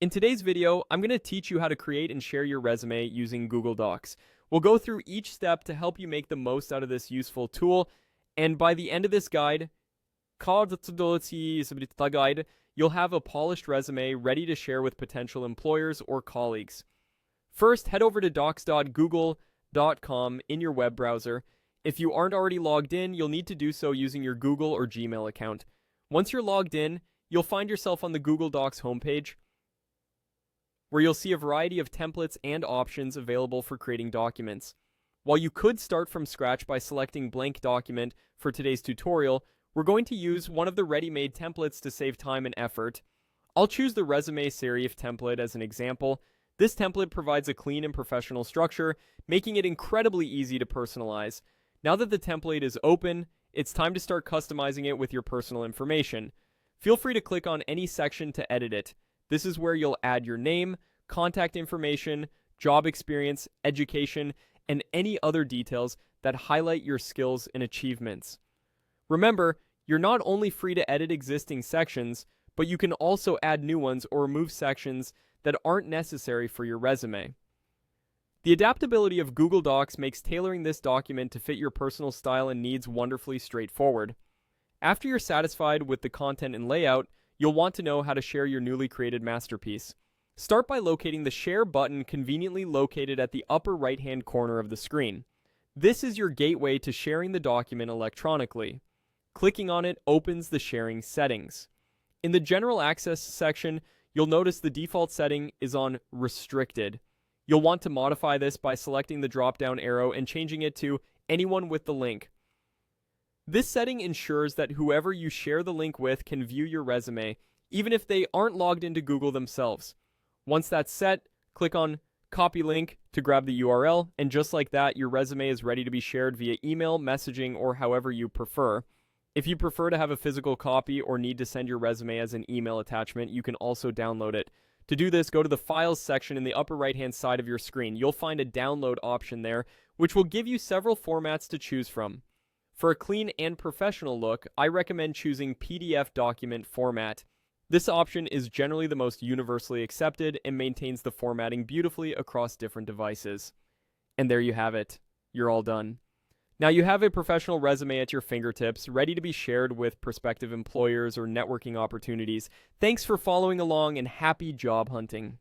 In today's video, I'm going to teach you how to create and share your resume using Google Docs. We'll go through each step to help you make the most out of this useful tool, and by the end of this guide, you'll have a polished resume ready to share with potential employers or colleagues. First, head over to docs.google.com in your web browser. If you aren't already logged in, you'll need to do so using your Google or Gmail account. Once you're logged in, you'll find yourself on the Google Docs homepage, where you'll see a variety of templates and options available for creating documents. While you could start from scratch by selecting blank document for today's tutorial, we're going to use one of the ready-made templates to save time and effort. I'll choose the resume serif template as an example. This template provides a clean and professional structure, making it incredibly easy to personalize. Now that the template is open, it's time to start customizing it with your personal information. Feel free to click on any section to edit it. This is where you'll add your name, contact information, job experience, education, and any other details that highlight your skills and achievements. Remember, you're not only free to edit existing sections, but you can also add new ones or remove sections that aren't necessary for your resume. The adaptability of Google Docs makes tailoring this document to fit your personal style and needs wonderfully straightforward. After you're satisfied with the content and layout, you'll want to know how to share your newly created masterpiece. Start by locating the Share button conveniently located at the upper right-hand corner of the screen. This is your gateway to sharing the document electronically. Clicking on it opens the sharing settings. In the General Access section, you'll notice the default setting is on Restricted. You'll want to modify this by selecting the drop-down arrow and changing it to Anyone with the link. This setting ensures that whoever you share the link with can view your resume, even if they aren't logged into Google themselves. Once that's set, click on Copy Link to grab the URL, and just like that, your resume is ready to be shared via email, messaging, or however you prefer. If you prefer to have a physical copy or need to send your resume as an email attachment, you can also download it. To do this, go to the Files section in the upper right-hand side of your screen. You'll find a download option there, which will give you several formats to choose from. For a clean and professional look, I recommend choosing PDF document format. This option is generally the most universally accepted and maintains the formatting beautifully across different devices. And there you have it. You're all done. Now you have a professional resume at your fingertips, ready to be shared with prospective employers or networking opportunities. Thanks for following along and happy job hunting.